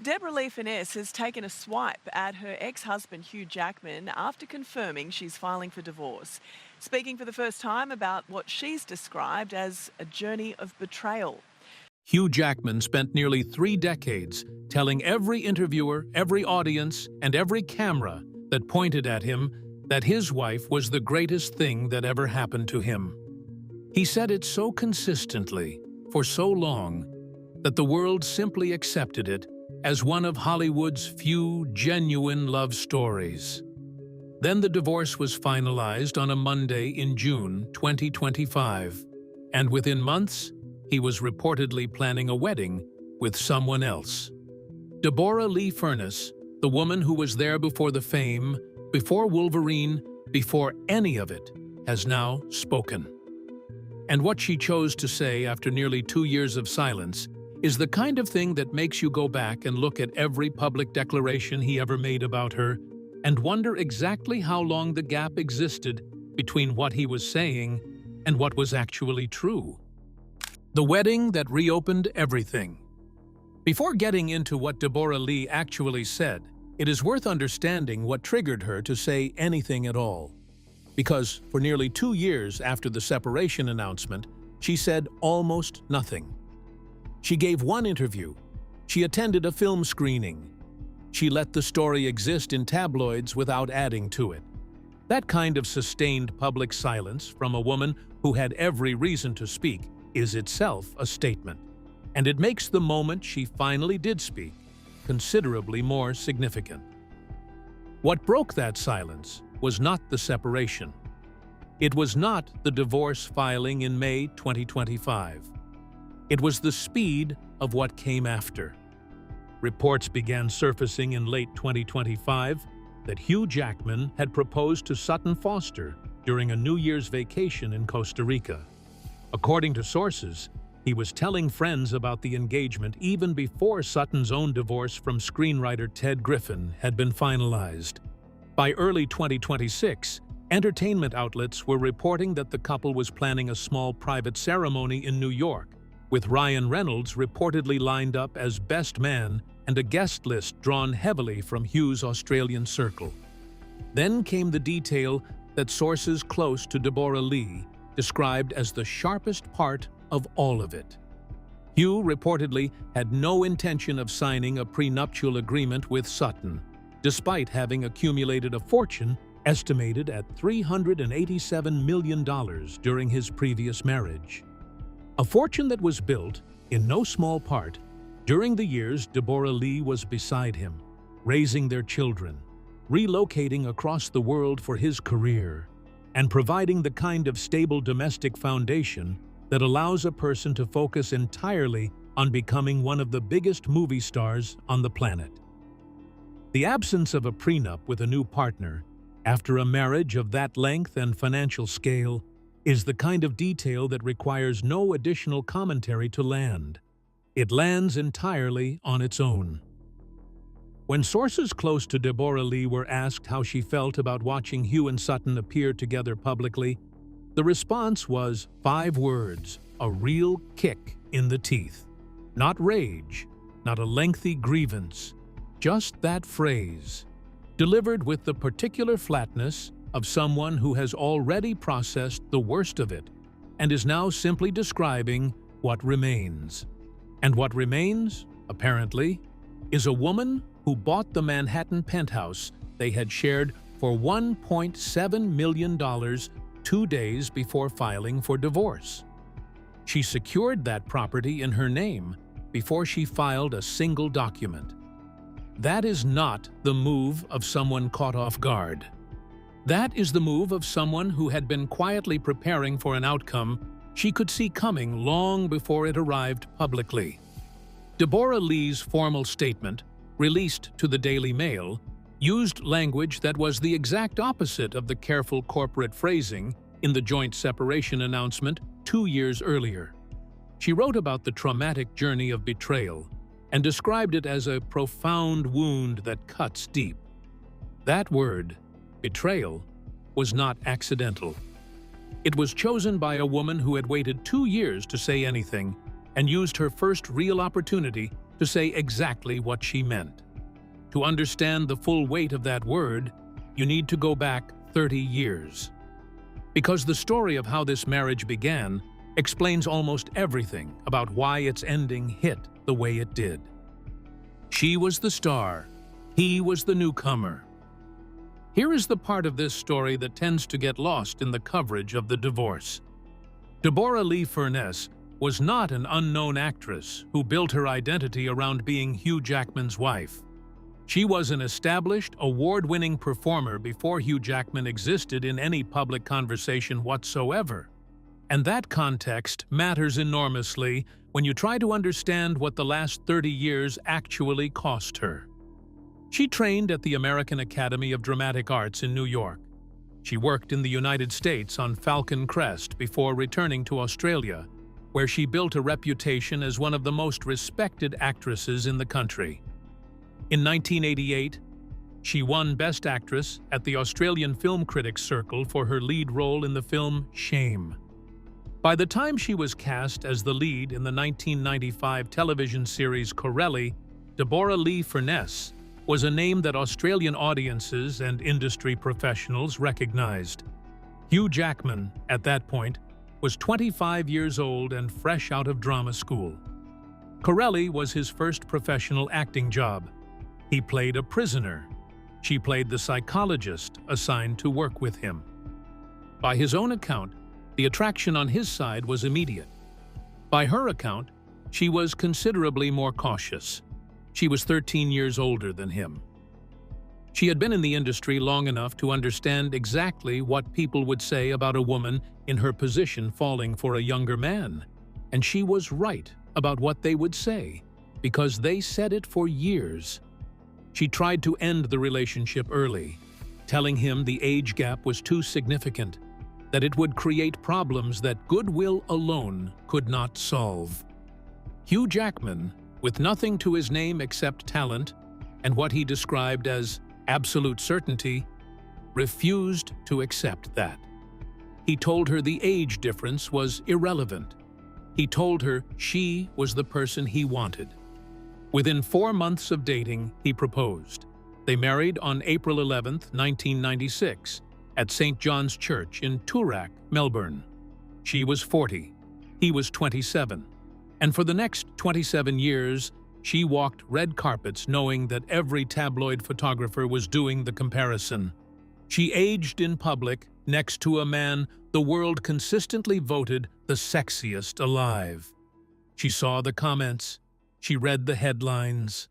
Deborra-Lee Furness has taken a swipe at her ex-husband Hugh Jackman after confirming she's filing for divorce, speaking for the first time about what she's described as a journey of betrayal. Hugh Jackman spent nearly 3 decades telling every interviewer, every audience, and every camera that pointed at him that his wife was the greatest thing that ever happened to him. He said it so consistently, for so long, that the world simply accepted it as one of Hollywood's few genuine love stories. Then the divorce was finalized on a Monday in June 2025, and within months, he was reportedly planning a wedding with someone else. Deborra-Lee Furness, the woman who was there before the fame, before Wolverine, before any of it, has now spoken. And what she chose to say after nearly 2 years of silence is the kind of thing that makes you go back and look at every public declaration he ever made about her and wonder exactly how long the gap existed between what he was saying and what was actually true. The wedding that reopened everything. Before getting into what Deborra-Lee actually said, it is worth understanding what triggered her to say anything at all. Because for nearly 2 years after the separation announcement, she said almost nothing. She gave one interview. She attended a film screening. She let the story exist in tabloids without adding to it. That kind of sustained public silence from a woman who had every reason to speak is itself a statement, and it makes the moment she finally did speak considerably more significant. What broke that silence was not the separation. It was not the divorce filing in May 2025. It was the speed of what came after. Reports began surfacing in late 2025 that Hugh Jackman had proposed to Sutton Foster during a New Year's vacation in Costa Rica. According to sources, he was telling friends about the engagement even before Sutton's own divorce from screenwriter Ted Griffin had been finalized. By early 2026, entertainment outlets were reporting that the couple was planning a small private ceremony in New York, with Ryan Reynolds reportedly lined up as best man and a guest list drawn heavily from Hugh's Australian circle. Then came the detail that sources close to Deborra-Lee described as the sharpest part of all of it. Hugh reportedly had no intention of signing a prenuptial agreement with Sutton, despite having accumulated a fortune estimated at $387 million during his previous marriage. A fortune that was built, in no small part, during the years Deborra-Lee was beside him, raising their children, relocating across the world for his career, and providing the kind of stable domestic foundation that allows a person to focus entirely on becoming one of the biggest movie stars on the planet. The absence of a prenup with a new partner, after a marriage of that length and financial scale, is the kind of detail that requires no additional commentary to land. It lands entirely on its own. When sources close to Deborra-Lee were asked how she felt about watching Hugh and Sutton appear together publicly, the response was 5 words: a real kick in the teeth. Not rage, not a lengthy grievance, just that phrase, delivered with the particular flatness of someone who has already processed the worst of it and is now simply describing what remains. And what remains, apparently, is a woman who bought the Manhattan penthouse they had shared for $1.7 million 2 days before filing for divorce. She secured that property in her name before she filed a single document. That is not the move of someone caught off guard. That is the move of someone who had been quietly preparing for an outcome she could see coming long before it arrived publicly. Deborra-Lee's formal statement, released to the Daily Mail, used language that was the exact opposite of the careful corporate phrasing in the joint separation announcement 2 years earlier. She wrote about the traumatic journey of betrayal and described it as a profound wound that cuts deep. That word, betrayal, was not accidental. It was chosen by a woman who had waited 2 years to say anything and used her first real opportunity to say exactly what she meant. To understand the full weight of that word, you need to go back 30 years. Because the story of how this marriage began explains almost everything about why its ending hit the way it did. She was the star, he was the newcomer. Here is the part of this story that tends to get lost in the coverage of the divorce. Deborra-Lee Furness was not an unknown actress who built her identity around being Hugh Jackman's wife. She was an established, award-winning performer before Hugh Jackman existed in any public conversation whatsoever. And that context matters enormously when you try to understand what the last 30 years actually cost her. She trained at the American Academy of Dramatic Arts in New York. She worked in the United States on Falcon Crest before returning to Australia, where she built a reputation as one of the most respected actresses in the country. In 1988, she won Best Actress at the Australian Film Critics Circle for her lead role in the film Shame. By the time she was cast as the lead in the 1995 television series Corelli, Deborra-Lee Furness was a name that Australian audiences and industry professionals recognized. Hugh Jackman, at that point, was 25 years old and fresh out of drama school. Corelli was his first professional acting job. He played a prisoner. She played the psychologist assigned to work with him. By his own account, the attraction on his side was immediate. By her account, she was considerably more cautious. She was 13 years older than him. She had been in the industry long enough to understand exactly what people would say about a woman in her position falling for a younger man. And she was right about what they would say, because they said it for years. She tried to end the relationship early, telling him the age gap was too significant, that it would create problems that goodwill alone could not solve. Hugh Jackman, with nothing to his name except talent and what he described as absolute certainty, refused to accept that. He told her the age difference was irrelevant. He told her she was the person he wanted. Within 4 months of dating, he proposed. They married on April 11, 1996, at St. John's Church in Toorak, Melbourne. She was 40. He was 27. And for the next 27 years, she walked red carpets knowing that every tabloid photographer was doing the comparison. She aged in public next to a man the world consistently voted the sexiest alive. She saw the comments. She read the headlines.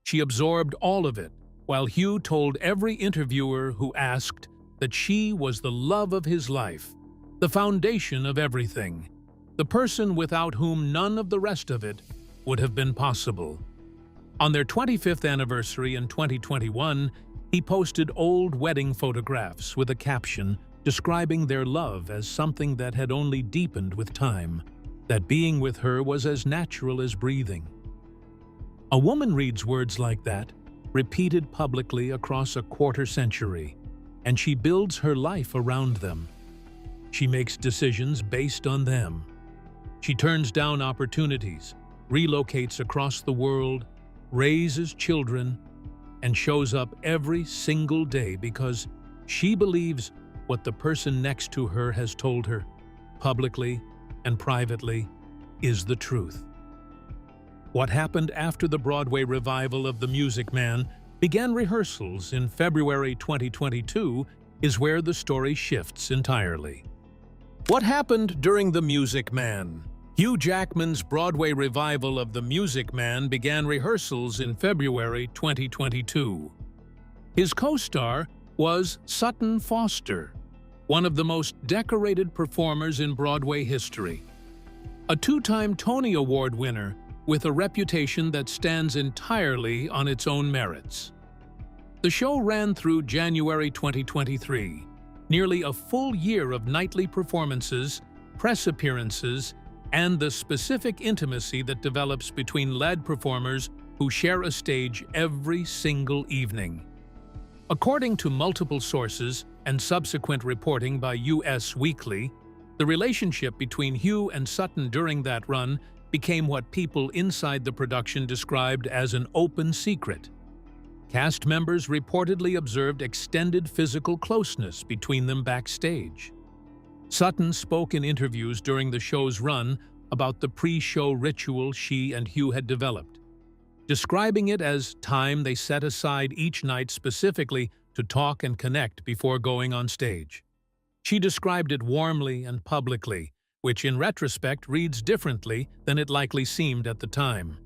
She absorbed all of it, while Hugh told every interviewer who asked that she was the love of his life, the foundation of everything, the person without whom none of the rest of it would have been possible. On their 25th anniversary in 2021, he posted old wedding photographs with a caption describing their love as something that had only deepened with time, that being with her was as natural as breathing. A woman reads words like that, repeated publicly across a quarter century, and she builds her life around them. She makes decisions based on them. She turns down opportunities, relocates across the world, raises children, and shows up every single day because she believes what the person next to her has told her, publicly and privately, is the truth. What happened after the Broadway revival of The Music Man began rehearsals in February 2022 is where the story shifts entirely. What happened during The Music Man? Hugh Jackman's Broadway revival of The Music Man began rehearsals in February 2022. His co-star was Sutton Foster, one of the most decorated performers in Broadway history. A two-time Tony Award winner with a reputation that stands entirely on its own merits. The show ran through January 2023, nearly a full year of nightly performances, press appearances, and the specific intimacy that develops between lead performers who share a stage every single evening. According to multiple sources and subsequent reporting by US Weekly, the relationship between Hugh and Sutton during that run became what people inside the production described as an open secret. Cast members reportedly observed extended physical closeness between them backstage. Sutton spoke in interviews during the show's run about the pre-show ritual she and Hugh had developed, describing it as time they set aside each night specifically to talk and connect before going on stage. She described it warmly and publicly, which in retrospect reads differently than it likely seemed at the time.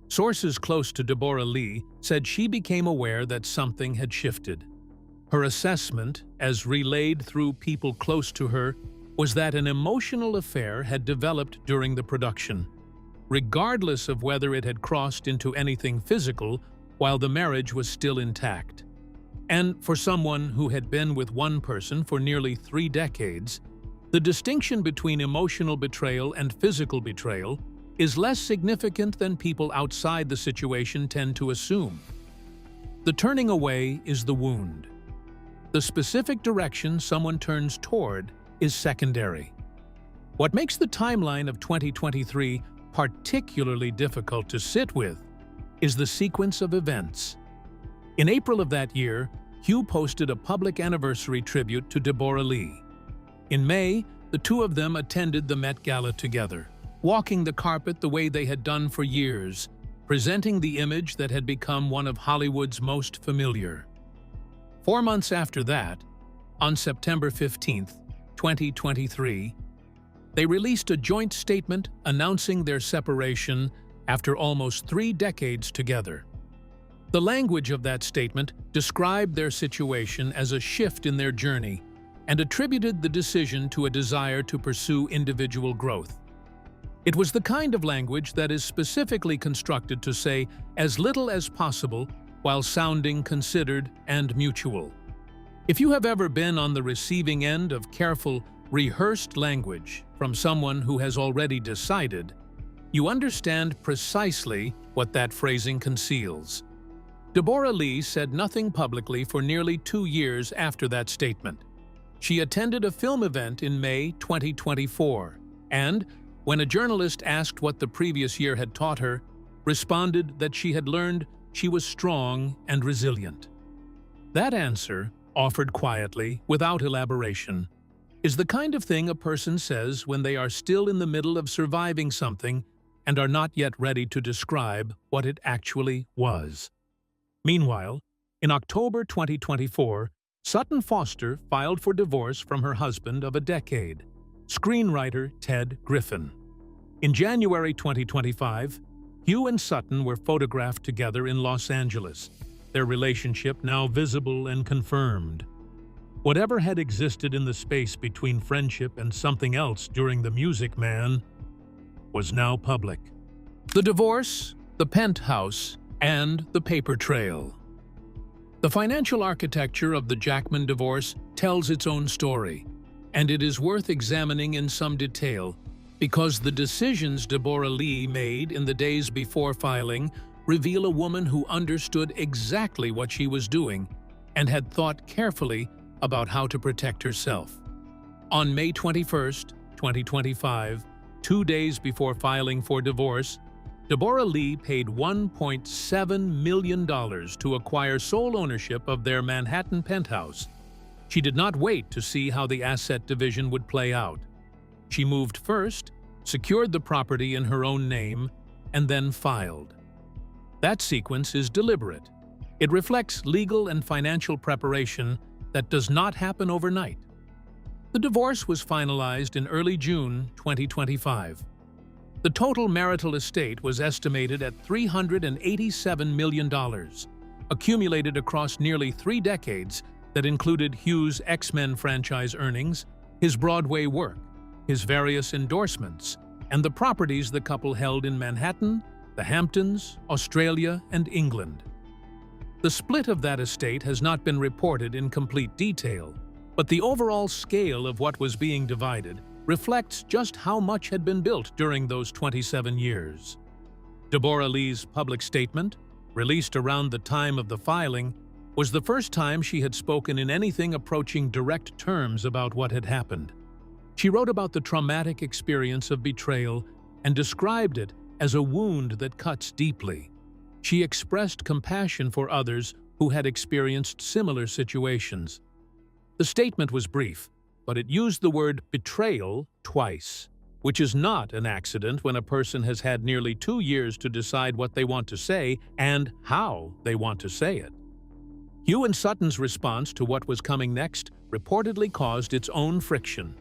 Sources close to Deborra-Lee said she became aware that something had shifted. Her assessment, as relayed through people close to her, was that an emotional affair had developed during the production, regardless of whether it had crossed into anything physical while the marriage was still intact. And for someone who had been with one person for nearly 3 decades, the distinction between emotional betrayal and physical betrayal is less significant than people outside the situation tend to assume. The turning away is the wound. The specific direction someone turns toward is secondary. What makes the timeline of 2023 particularly difficult to sit with is the sequence of events. In April of that year, Hugh posted a public anniversary tribute to Deborra-Lee. In May, the two of them attended the Met Gala together, walking the carpet the way they had done for years, presenting the image that had become one of Hollywood's most familiar. 4 months after that, on September 15, 2023, they released a joint statement announcing their separation after almost 3 decades together. The language of that statement described their situation as a shift in their journey and attributed the decision to a desire to pursue individual growth. It was the kind of language that is specifically constructed to say as little as possible while sounding considered and mutual. If you have ever been on the receiving end of careful, rehearsed language from someone who has already decided, you understand precisely what that phrasing conceals. Deborra-Lee said nothing publicly for nearly 2 years after that statement. She attended a film event in May 2024 and, when a journalist asked what the previous year had taught her, responded that she had learned she was strong and resilient. That answer, offered quietly, without elaboration, is the kind of thing a person says when they are still in the middle of surviving something and are not yet ready to describe what it actually was. Meanwhile, in October 2024, Sutton Foster filed for divorce from her husband of a decade, screenwriter Ted Griffin. In January 2025, Hugh and Sutton were photographed together in Los Angeles, their relationship now visible and confirmed. Whatever had existed in the space between friendship and something else during the Music Man was now public. The divorce, the penthouse, and the paper trail. The financial architecture of the Jackman divorce tells its own story, and it is worth examining in some detail because the decisions Deborra-Lee made in the days before filing reveal a woman who understood exactly what she was doing and had thought carefully about how to protect herself. On May 21, 2025, 2 days before filing for divorce, Deborra-Lee paid $1.7 million to acquire sole ownership of their Manhattan penthouse. She did not wait to see how the asset division would play out. She moved first, secured the property in her own name, and then filed. That sequence is deliberate. It reflects legal and financial preparation that does not happen overnight. The divorce was finalized in early June 2025. The total marital estate was estimated at $387 million, accumulated across nearly 3 decades that included Hugh's X-Men franchise earnings, his Broadway work, his various endorsements, and the properties the couple held in Manhattan, the Hamptons, Australia, and England. The split of that estate has not been reported in complete detail, but the overall scale of what was being divided reflects just how much had been built during those 27 years. Deborra-Lee's public statement, released around the time of the filing, was the first time she had spoken in anything approaching direct terms about what had happened. She wrote about the traumatic experience of betrayal and described it as a wound that cuts deeply. She expressed compassion for others who had experienced similar situations. The statement was brief, but it used the word betrayal twice, which is not an accident when a person has had nearly 2 years to decide what they want to say and how they want to say it. Hugh and Sutton's response to what was coming next reportedly caused its own friction.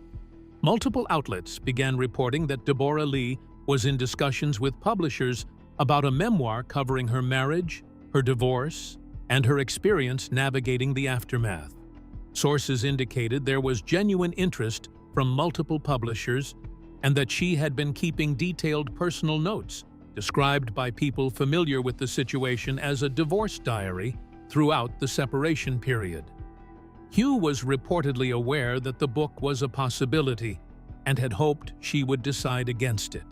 Multiple outlets began reporting that Deborra-Lee was in discussions with publishers about a memoir covering her marriage, her divorce, and her experience navigating the aftermath. Sources indicated there was genuine interest from multiple publishers and that she had been keeping detailed personal notes, described by people familiar with the situation as a divorce diary, throughout the separation period. Hugh was reportedly aware that the book was a possibility and had hoped she would decide against it.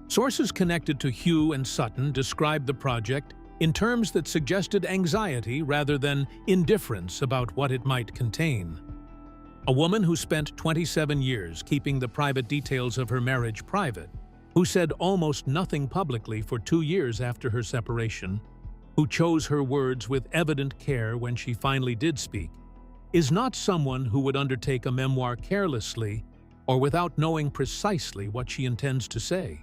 Sources connected to Hugh and Sutton described the project in terms that suggested anxiety rather than indifference about what it might contain. A woman who spent 27 years keeping the private details of her marriage private, who said almost nothing publicly for 2 years after her separation, who chose her words with evident care when she finally did speak, is not someone who would undertake a memoir carelessly or without knowing precisely what she intends to say.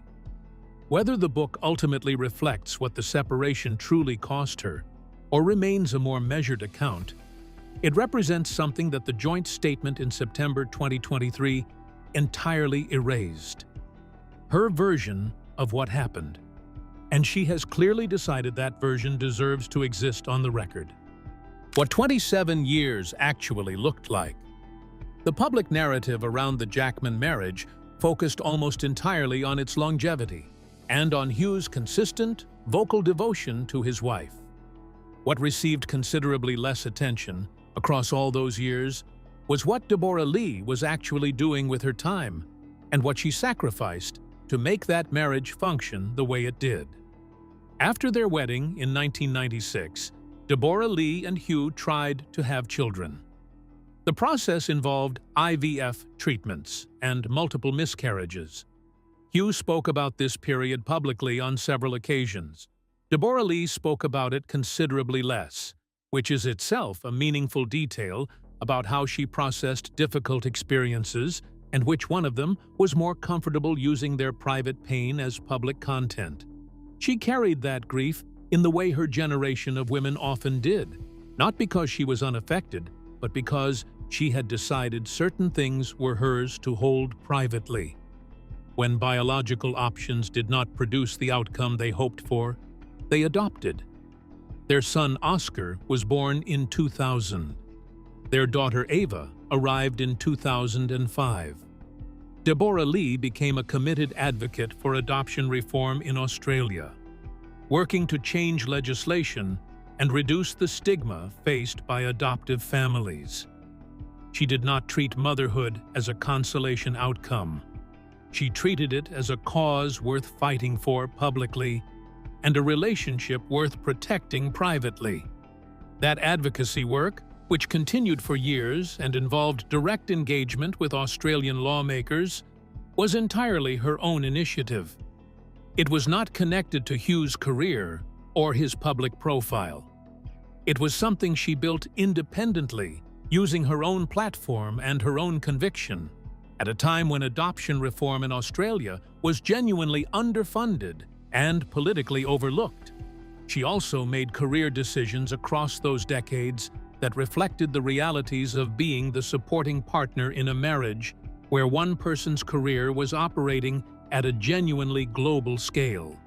Whether the book ultimately reflects what the separation truly cost her or remains a more measured account, it represents something that the joint statement in September 2023 entirely erased. Her version of what happened. And she has clearly decided that version deserves to exist on the record. What 27 years actually looked like. The public narrative around the Jackman marriage focused almost entirely on its longevity and on Hugh's consistent, vocal devotion to his wife. What received considerably less attention across all those years was what Deborra-Lee was actually doing with her time and what she sacrificed to make that marriage function the way it did. After their wedding in 1996, Deborra-Lee and Hugh tried to have children. The process involved IVF treatments and multiple miscarriages. Hugh spoke about this period publicly on several occasions. Deborra-Lee spoke about it considerably less, which is itself a meaningful detail about how she processed difficult experiences and which one of them was more comfortable using their private pain as public content. She carried that grief in the way her generation of women often did, not because she was unaffected, but because she had decided certain things were hers to hold privately. When biological options did not produce the outcome they hoped for, they adopted. Their son Oscar was born in 2000. Their daughter Ava arrived in 2005. Deborra-Lee became a committed advocate for adoption reform in Australia, working to change legislation and reduce the stigma faced by adoptive families. She did not treat motherhood as a consolation outcome. She treated it as a cause worth fighting for publicly and a relationship worth protecting privately. That advocacy work, which continued for years and involved direct engagement with Australian lawmakers, was entirely her own initiative. It was not connected to Hugh's career or his public profile. It was something she built independently, using her own platform and her own conviction, at a time when adoption reform in Australia was genuinely underfunded and politically overlooked. She also made career decisions across those decades that reflected the realities of being the supporting partner in a marriage where one person's career was operating at a genuinely global scale.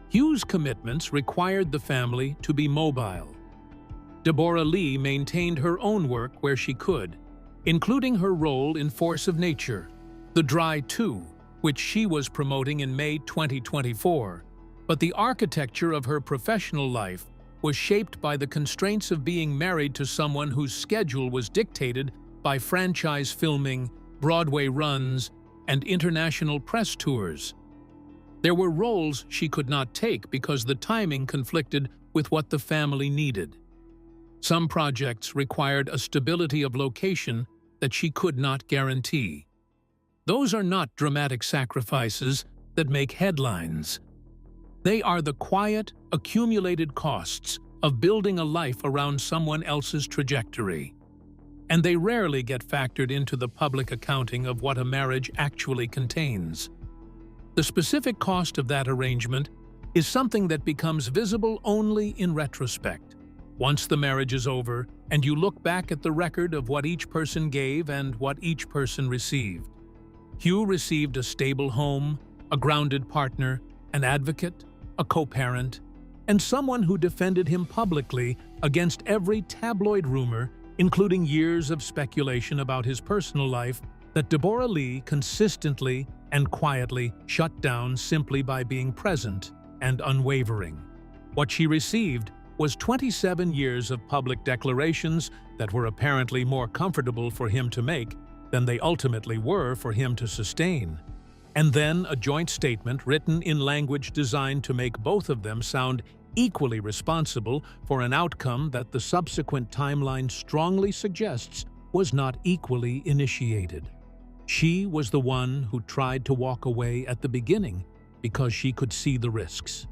Hugh's commitments required the family to be mobile. Deborra-Lee maintained her own work where she could, including her role in Force of Nature, The Dry 2, which she was promoting in May 2024, but the architecture of her professional life was shaped by the constraints of being married to someone whose schedule was dictated by franchise filming, Broadway runs, and international press tours. There were roles she could not take because the timing conflicted with what the family needed. Some projects required a stability of location that she could not guarantee. Those are not dramatic sacrifices, that make headlines. They are the quiet, accumulated costs of building a life around someone else's trajectory. And they rarely get factored into the public accounting of what a marriage actually contains. The specific cost of that arrangement is something that becomes visible only in retrospect. Once the marriage is over, and you look back at the record of what each person gave and what each person received. Hugh received a stable home, a grounded partner, an advocate, a co-parent, and someone who defended him publicly against every tabloid rumor, including years of speculation about his personal life that Deborra-Lee consistently and quietly shut down simply by being present and unwavering. What she received was 27 years of public declarations that were apparently more comfortable for him to make than they ultimately were for him to sustain. And then a joint statement written in language designed to make both of them sound equally responsible for an outcome that the subsequent timeline strongly suggests was not equally initiated. She was the one who tried to walk away at the beginning because she could see the risks.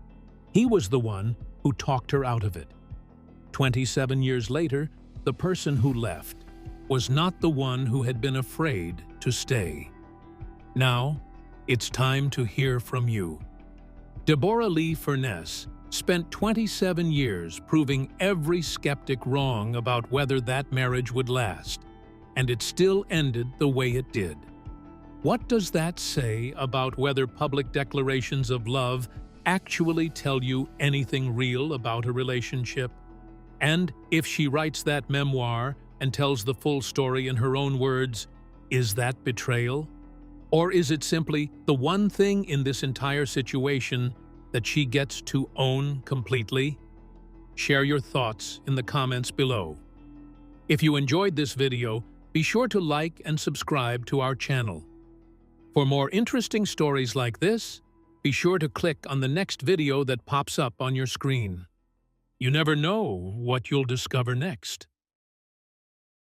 He was the one who talked her out of it. 27 years later, the person who left was not the one who had been afraid to stay. Now, it's time to hear from you. Deborra-Lee Furness spent 27 years proving every skeptic wrong about whether that marriage would last, and it still ended the way it did. What does that say about whether public declarations of love actually tell you anything real about a relationship? And if she writes that memoir and tells the full story in her own words, is that betrayal? Or is it simply the one thing in this entire situation that she gets to own completely? Share your thoughts in the comments below. If you enjoyed this video, be sure to like and subscribe to our channel. For more interesting stories like this, be sure to click on the next video that pops up on your screen. You never know what you'll discover next.